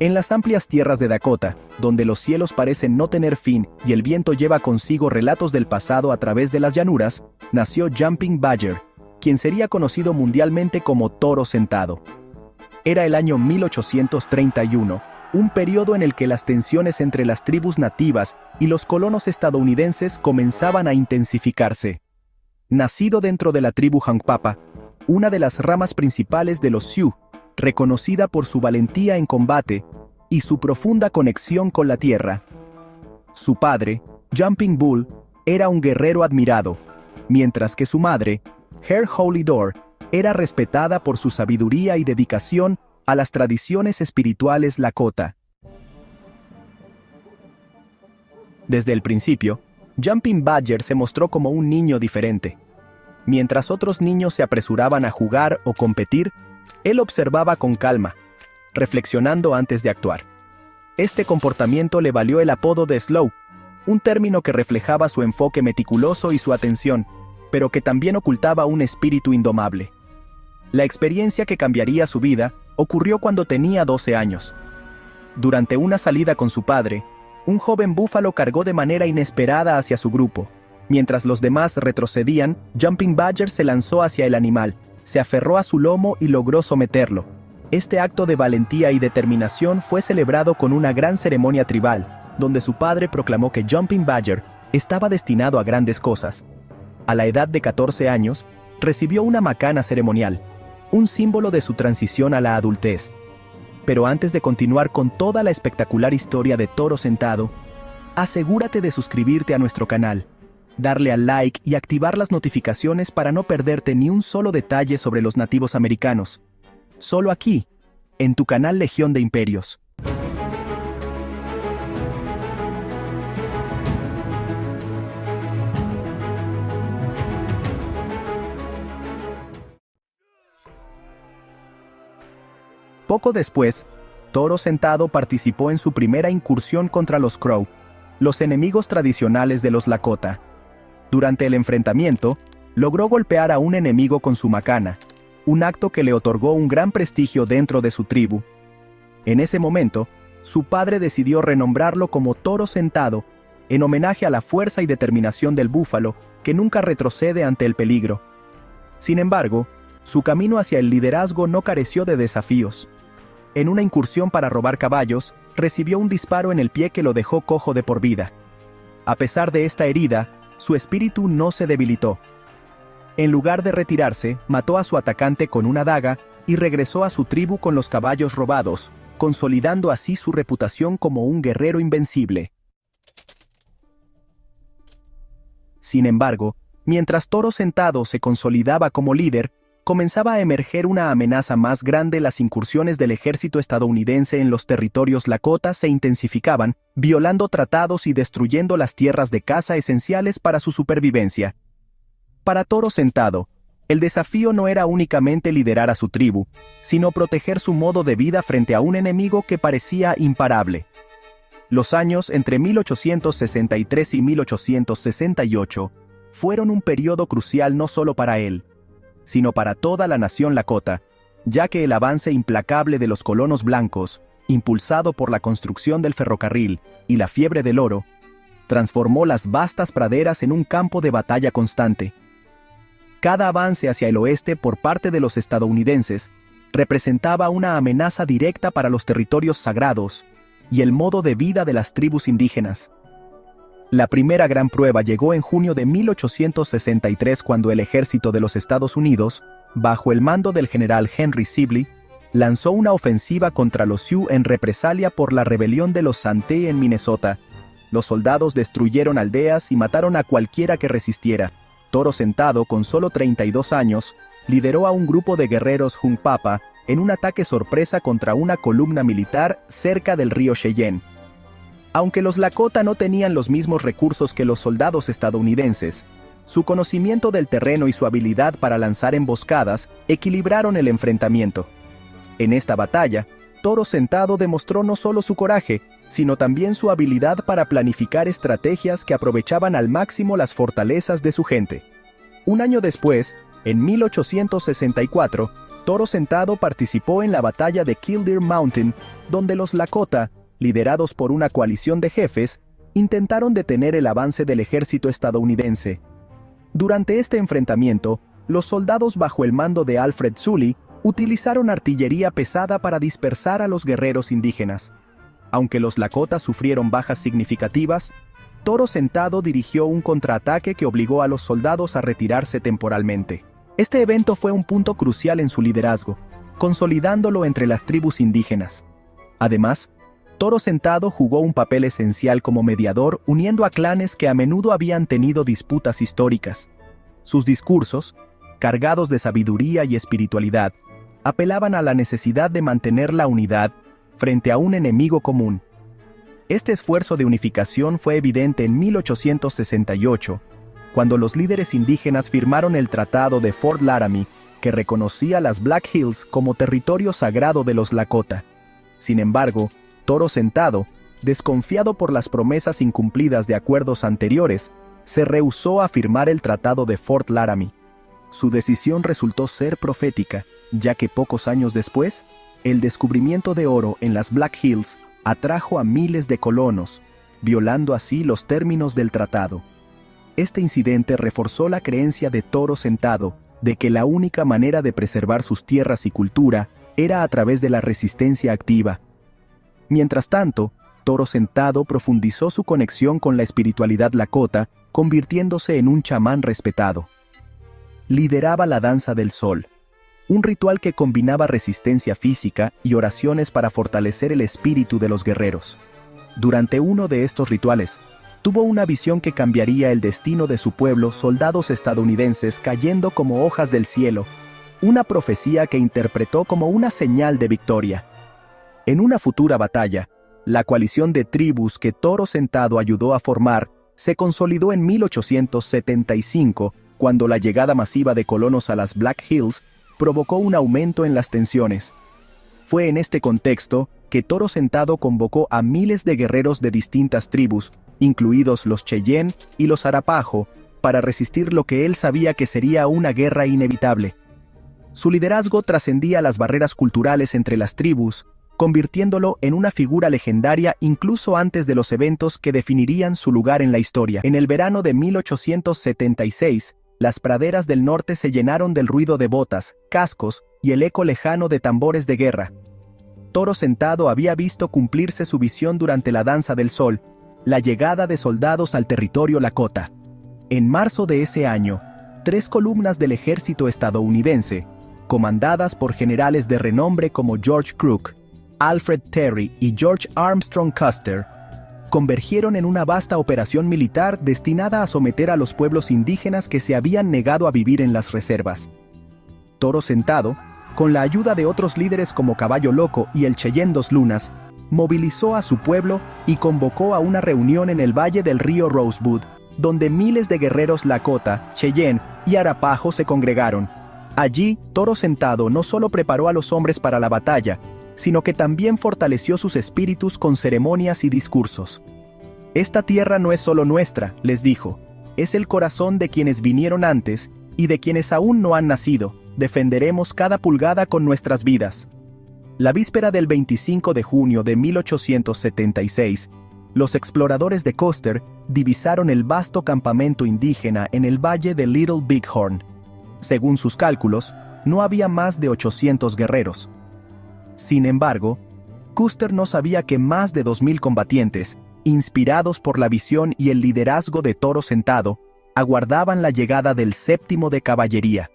En las amplias tierras de Dakota, donde los cielos parecen no tener fin y el viento lleva consigo relatos del pasado a través de las llanuras, nació Jumping Badger, quien sería conocido mundialmente como Toro Sentado. Era el año 1831, un periodo en el que las tensiones entre las tribus nativas y los colonos estadounidenses comenzaban a intensificarse. Nacido dentro de la tribu Hunkpapa, una de las ramas principales de los Sioux, reconocida por su valentía en combate y su profunda conexión con la tierra. Su padre, Jumping Bull, era un guerrero admirado, mientras que su madre, Her Holy Door, era respetada por su sabiduría y dedicación a las tradiciones espirituales Lakota. Desde el principio, Jumping Badger se mostró como un niño diferente. Mientras otros niños se apresuraban a jugar o competir, él observaba con calma, reflexionando antes de actuar. Este comportamiento le valió el apodo de Slow, un término que reflejaba su enfoque meticuloso y su atención, pero que también ocultaba un espíritu indomable. La experiencia que cambiaría su vida ocurrió cuando tenía 12 años. Durante una salida con su padre, un joven búfalo cargó de manera inesperada hacia su grupo. Mientras los demás retrocedían, Jumping Badger se lanzó hacia el animal, se aferró a su lomo y logró someterlo. Este acto de valentía y determinación fue celebrado con una gran ceremonia tribal, donde su padre proclamó que Jumping Badger estaba destinado a grandes cosas. A la edad de 14 años, recibió una macana ceremonial, un símbolo de su transición a la adultez. Pero antes de continuar con toda la espectacular historia de Toro Sentado, asegúrate de suscribirte a nuestro canal, darle al like y activar las notificaciones para no perderte ni un solo detalle sobre los nativos americanos. Solo aquí, en tu canal Legión de Imperios. Poco después, Toro Sentado participó en su primera incursión contra los Crow, los enemigos tradicionales de los Lakota. Durante el enfrentamiento, logró golpear a un enemigo con su macana, un acto que le otorgó un gran prestigio dentro de su tribu. En ese momento, su padre decidió renombrarlo como Toro Sentado, en homenaje a la fuerza y determinación del búfalo, que nunca retrocede ante el peligro. Sin embargo, su camino hacia el liderazgo no careció de desafíos. En una incursión para robar caballos, recibió un disparo en el pie que lo dejó cojo de por vida. A pesar de esta herida, su espíritu no se debilitó. En lugar de retirarse, mató a su atacante con una daga y regresó a su tribu con los caballos robados, consolidando así su reputación como un guerrero invencible. Sin embargo, mientras Toro Sentado se consolidaba como líder, comenzaba a emerger una amenaza más grande. Las incursiones del ejército estadounidense en los territorios Lakota se intensificaban, violando tratados y destruyendo las tierras de caza esenciales para su supervivencia. Para Toro Sentado, el desafío no era únicamente liderar a su tribu, sino proteger su modo de vida frente a un enemigo que parecía imparable. Los años entre 1863 y 1868 fueron un periodo crucial no solo para él, sino para toda la nación Lakota, ya que el avance implacable de los colonos blancos, impulsado por la construcción del ferrocarril y la fiebre del oro, transformó las vastas praderas en un campo de batalla constante. Cada avance hacia el oeste por parte de los estadounidenses representaba una amenaza directa para los territorios sagrados y el modo de vida de las tribus indígenas. La primera gran prueba llegó en junio de 1863 cuando el ejército de los Estados Unidos, bajo el mando del general Henry Sibley, lanzó una ofensiva contra los Sioux en represalia por la rebelión de los Santee en Minnesota. Los soldados destruyeron aldeas y mataron a cualquiera que resistiera. Toro Sentado, con solo 32 años, lideró a un grupo de guerreros Hunkpapa en un ataque sorpresa contra una columna militar cerca del río Cheyenne. Aunque los Lakota no tenían los mismos recursos que los soldados estadounidenses, su conocimiento del terreno y su habilidad para lanzar emboscadas equilibraron el enfrentamiento. En esta batalla, Toro Sentado demostró no solo su coraje, sino también su habilidad para planificar estrategias que aprovechaban al máximo las fortalezas de su gente. Un año después, en 1864, Toro Sentado participó en la batalla de Killdeer Mountain, donde los Lakota, liderados por una coalición de jefes, intentaron detener el avance del ejército estadounidense. Durante este enfrentamiento, los soldados bajo el mando de Alfred Sully utilizaron artillería pesada para dispersar a los guerreros indígenas. Aunque los Lakota sufrieron bajas significativas, Toro Sentado dirigió un contraataque que obligó a los soldados a retirarse temporalmente. Este evento fue un punto crucial en su liderazgo, consolidándolo entre las tribus indígenas. Además, Toro Sentado jugó un papel esencial como mediador, uniendo a clanes que a menudo habían tenido disputas históricas. Sus discursos, cargados de sabiduría y espiritualidad, apelaban a la necesidad de mantener la unidad frente a un enemigo común. Este esfuerzo de unificación fue evidente en 1868, cuando los líderes indígenas firmaron el Tratado de Fort Laramie, que reconocía las Black Hills como territorio sagrado de los Lakota. Sin embargo, Toro Sentado, desconfiado por las promesas incumplidas de acuerdos anteriores, se rehusó a firmar el Tratado de Fort Laramie. Su decisión resultó ser profética, ya que pocos años después, el descubrimiento de oro en las Black Hills atrajo a miles de colonos, violando así los términos del tratado. Este incidente reforzó la creencia de Toro Sentado de que la única manera de preservar sus tierras y cultura era a través de la resistencia activa. Mientras tanto, Toro Sentado profundizó su conexión con la espiritualidad lakota, convirtiéndose en un chamán respetado. Lideraba la danza del sol, un ritual que combinaba resistencia física y oraciones para fortalecer el espíritu de los guerreros. Durante uno de estos rituales, tuvo una visión que cambiaría el destino de su pueblo, soldados estadounidenses cayendo como hojas del cielo, una profecía que interpretó como una señal de victoria. En una futura batalla, la coalición de tribus que Toro Sentado ayudó a formar se consolidó en 1875, cuando la llegada masiva de colonos a las Black Hills provocó un aumento en las tensiones. Fue en este contexto que Toro Sentado convocó a miles de guerreros de distintas tribus, incluidos los Cheyenne y los Arapaho, para resistir lo que él sabía que sería una guerra inevitable. Su liderazgo trascendía las barreras culturales entre las tribus, convirtiéndolo en una figura legendaria incluso antes de los eventos que definirían su lugar en la historia. En el verano de 1876, las praderas del norte se llenaron del ruido de botas, cascos y el eco lejano de tambores de guerra. Toro Sentado había visto cumplirse su visión durante la Danza del Sol, la llegada de soldados al territorio Lakota. En marzo de ese año, 3 columnas del ejército estadounidense, comandadas por generales de renombre como George Crook, Alfred Terry y George Armstrong Custer, convergieron en una vasta operación militar destinada a someter a los pueblos indígenas que se habían negado a vivir en las reservas. Toro Sentado, con la ayuda de otros líderes como Caballo Loco y el Cheyenne Dos Lunas, movilizó a su pueblo y convocó a una reunión en el valle del río Rosebud, donde miles de guerreros Lakota, Cheyenne y Arapaho se congregaron. Allí, Toro Sentado no solo preparó a los hombres para la batalla, sino que también fortaleció sus espíritus con ceremonias y discursos. «Esta tierra no es solo nuestra», les dijo, «es el corazón de quienes vinieron antes y de quienes aún no han nacido. Defenderemos cada pulgada con nuestras vidas». La víspera del 25 de junio de 1876, los exploradores de Custer divisaron el vasto campamento indígena en el valle de Little Bighorn. Según sus cálculos, no había más de 800 guerreros. Sin embargo, Custer no sabía que más de 2,000 combatientes, inspirados por la visión y el liderazgo de Toro Sentado, aguardaban la llegada del 7º de caballería.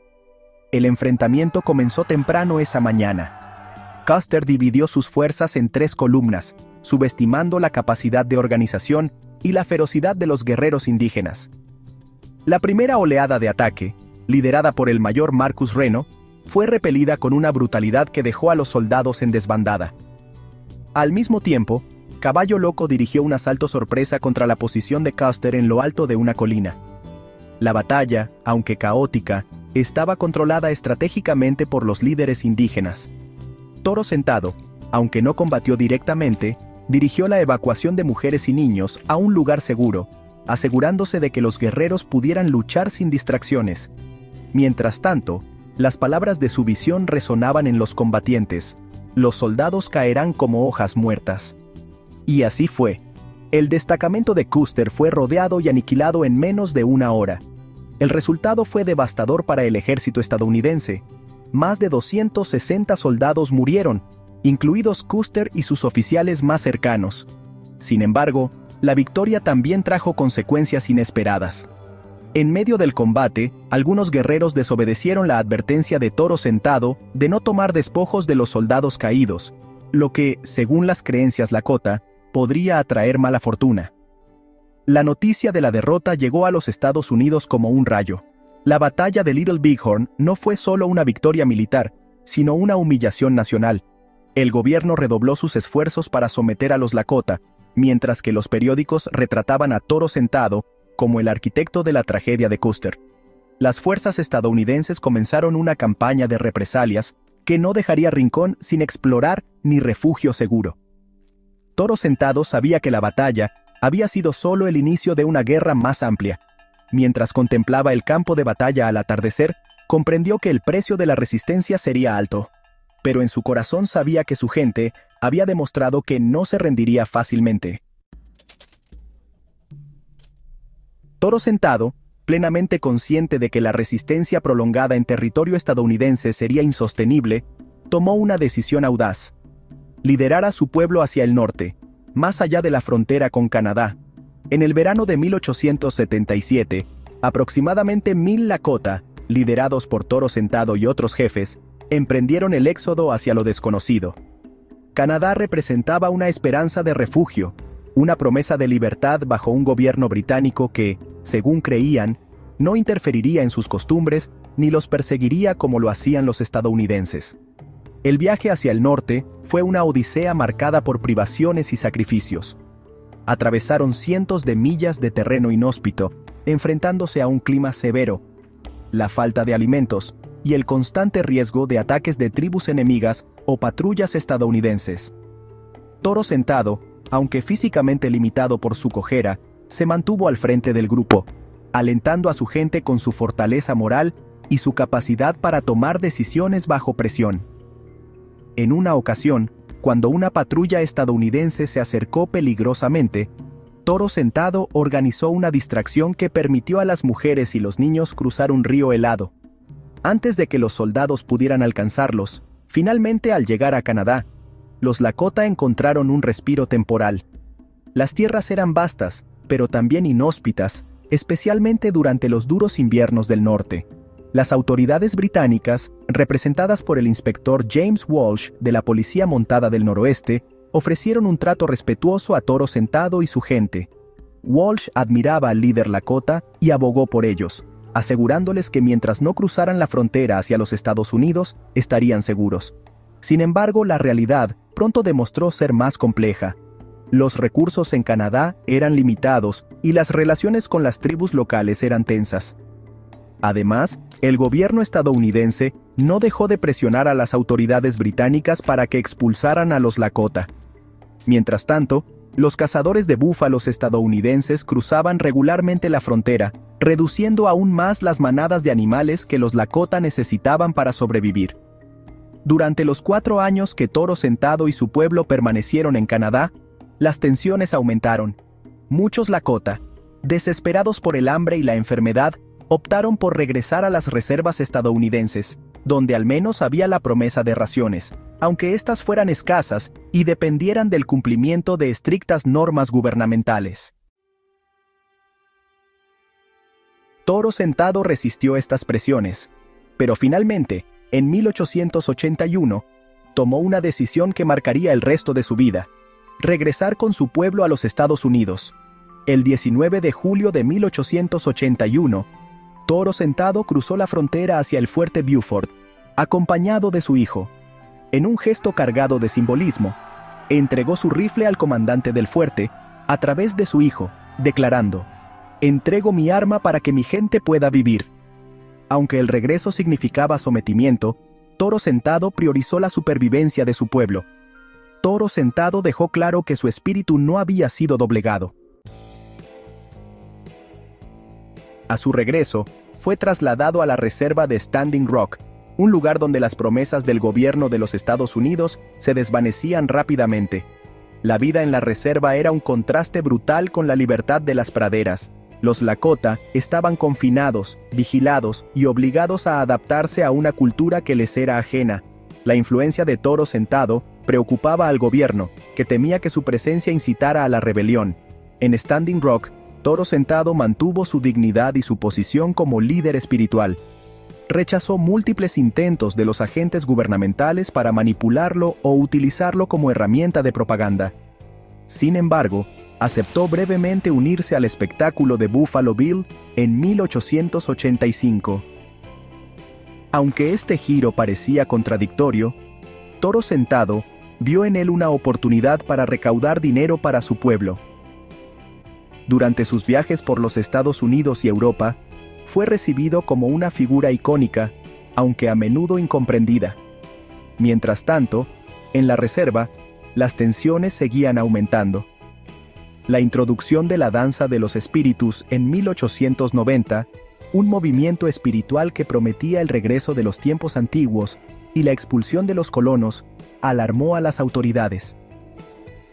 El enfrentamiento comenzó temprano esa mañana. Custer dividió sus fuerzas en 3 columnas, subestimando la capacidad de organización y la ferocidad de los guerreros indígenas. La primera oleada de ataque, liderada por el mayor Marcus Reno, fue repelida con una brutalidad que dejó a los soldados en desbandada. Al mismo tiempo, Caballo Loco dirigió un asalto sorpresa contra la posición de Custer en lo alto de una colina. La batalla, aunque caótica, estaba controlada estratégicamente por los líderes indígenas. Toro Sentado, aunque no combatió directamente, dirigió la evacuación de mujeres y niños a un lugar seguro, asegurándose de que los guerreros pudieran luchar sin distracciones. Mientras tanto, Las palabras de su visión resonaban en los combatientes: los soldados caerán como hojas muertas. Y así fue. El destacamento de Custer fue rodeado y aniquilado en menos de una hora. El resultado fue devastador para el ejército estadounidense. Más de 260 soldados murieron, incluidos Custer y sus oficiales más cercanos. Sin embargo, la victoria también trajo consecuencias inesperadas. En medio del combate, algunos guerreros desobedecieron la advertencia de Toro Sentado de no tomar despojos de los soldados caídos, lo que, según las creencias Lakota, podría atraer mala fortuna. La noticia de la derrota llegó a los Estados Unidos como un rayo. La batalla de Little Bighorn no fue solo una victoria militar, sino una humillación nacional. El gobierno redobló sus esfuerzos para someter a los Lakota, mientras que los periódicos retrataban a Toro Sentado como el arquitecto de la tragedia de Custer. Las fuerzas estadounidenses comenzaron una campaña de represalias que no dejaría rincón sin explorar ni refugio seguro. Toro Sentado sabía que la batalla había sido solo el inicio de una guerra más amplia. Mientras contemplaba el campo de batalla al atardecer, comprendió que el precio de la resistencia sería alto. Pero en su corazón sabía que su gente había demostrado que no se rendiría fácilmente. Toro Sentado, plenamente consciente de que la resistencia prolongada en territorio estadounidense sería insostenible, tomó una decisión audaz: liderar a su pueblo hacia el norte, más allá de la frontera con Canadá. En el verano de 1877, aproximadamente 1000 Lakota, liderados por Toro Sentado y otros jefes, emprendieron el éxodo hacia lo desconocido. Canadá representaba una esperanza de refugio, una promesa de libertad bajo un gobierno británico que, según creían, no interferiría en sus costumbres ni los perseguiría como lo hacían los estadounidenses. El viaje hacia el norte fue una odisea marcada por privaciones y sacrificios. Atravesaron cientos de millas de terreno inhóspito, enfrentándose a un clima severo, la falta de alimentos y el constante riesgo de ataques de tribus enemigas o patrullas estadounidenses. Toro Sentado, aunque físicamente limitado por su cojera, se mantuvo al frente del grupo, alentando a su gente con su fortaleza moral y su capacidad para tomar decisiones bajo presión. En una ocasión, cuando una patrulla estadounidense se acercó peligrosamente, Toro Sentado organizó una distracción que permitió a las mujeres y los niños cruzar un río helado. Antes de que los soldados pudieran alcanzarlos, finalmente al llegar a Canadá, los Lakota encontraron un respiro temporal. Las tierras eran vastas, pero también inhóspitas, especialmente durante los duros inviernos del norte. Las autoridades británicas, representadas por el inspector James Walsh de la Policía Montada del Noroeste, ofrecieron un trato respetuoso a Toro Sentado y su gente. Walsh admiraba al líder Lakota y abogó por ellos, asegurándoles que mientras no cruzaran la frontera hacia los Estados Unidos, estarían seguros. Sin embargo, la realidad pronto demostró ser más compleja. Los recursos en Canadá eran limitados y las relaciones con las tribus locales eran tensas. Además, el gobierno estadounidense no dejó de presionar a las autoridades británicas para que expulsaran a los Lakota. Mientras tanto, los cazadores de búfalos estadounidenses cruzaban regularmente la frontera, reduciendo aún más las manadas de animales que los Lakota necesitaban para sobrevivir. Durante los 4 años que Toro Sentado y su pueblo permanecieron en Canadá, las tensiones aumentaron. Muchos Lakota, desesperados por el hambre y la enfermedad, optaron por regresar a las reservas estadounidenses, donde al menos había la promesa de raciones, aunque éstas fueran escasas y dependieran del cumplimiento de estrictas normas gubernamentales. Toro Sentado resistió estas presiones, pero finalmente, en 1881, tomó una decisión que marcaría el resto de su vida: regresar con su pueblo a los Estados Unidos. El 19 de julio de 1881, Toro Sentado cruzó la frontera hacia el fuerte Beaufort, acompañado de su hijo. En un gesto cargado de simbolismo, entregó su rifle al comandante del fuerte a través de su hijo, declarando: «Entrego mi arma para que mi gente pueda vivir». Aunque el regreso significaba sometimiento, Toro Sentado priorizó la supervivencia de su pueblo. Toro Sentado dejó claro que su espíritu no había sido doblegado. A su regreso, fue trasladado a la reserva de Standing Rock, un lugar donde las promesas del gobierno de los Estados Unidos se desvanecían rápidamente. La vida en la reserva era un contraste brutal con la libertad de las praderas. Los Lakota estaban confinados, vigilados y obligados a adaptarse a una cultura que les era ajena. La influencia de Toro Sentado preocupaba al gobierno, que temía que su presencia incitara a la rebelión. En Standing Rock, Toro Sentado mantuvo su dignidad y su posición como líder espiritual. Rechazó múltiples intentos de los agentes gubernamentales para manipularlo o utilizarlo como herramienta de propaganda. Sin embargo, aceptó brevemente unirse al espectáculo de Buffalo Bill en 1885. Aunque este giro parecía contradictorio, Toro Sentado vio en él una oportunidad para recaudar dinero para su pueblo. Durante sus viajes por los Estados Unidos y Europa, fue recibido como una figura icónica, aunque a menudo incomprendida. Mientras tanto, en la reserva, las tensiones seguían aumentando. La introducción de la danza de los espíritus en 1890, un movimiento espiritual que prometía el regreso de los tiempos antiguos y la expulsión de los colonos, alarmó a las autoridades.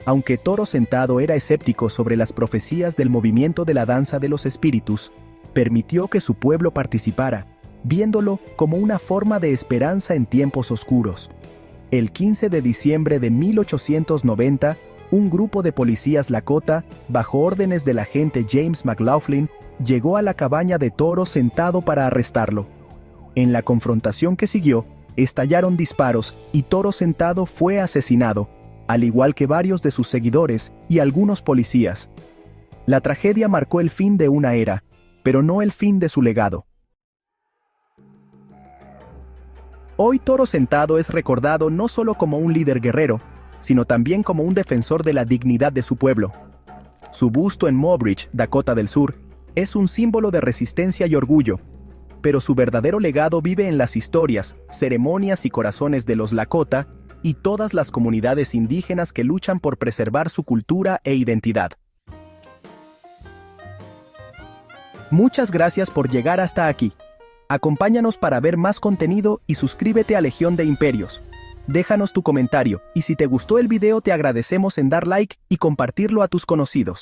Aunque Toro Sentado era escéptico sobre las profecías del movimiento de la danza de los espíritus, permitió que su pueblo participara, viéndolo como una forma de esperanza en tiempos oscuros. El 15 de diciembre de 1890, un grupo de policías Lakota, bajo órdenes del agente James McLaughlin, llegó a la cabaña de Toro Sentado para arrestarlo. En la confrontación que siguió, estallaron disparos y Toro Sentado fue asesinado, al igual que varios de sus seguidores y algunos policías. La tragedia marcó el fin de una era, pero no el fin de su legado. Hoy Toro Sentado es recordado no solo como un líder guerrero, sino también como un defensor de la dignidad de su pueblo. Su busto en Mobridge, Dakota del Sur, es un símbolo de resistencia y orgullo, pero su verdadero legado vive en las historias, ceremonias y corazones de los Lakota y todas las comunidades indígenas que luchan por preservar su cultura e identidad. Muchas gracias por llegar hasta aquí. Acompáñanos para ver más contenido y suscríbete a Legión de Imperios. Déjanos tu comentario y si te gustó el video te agradecemos en dar like y compartirlo a tus conocidos.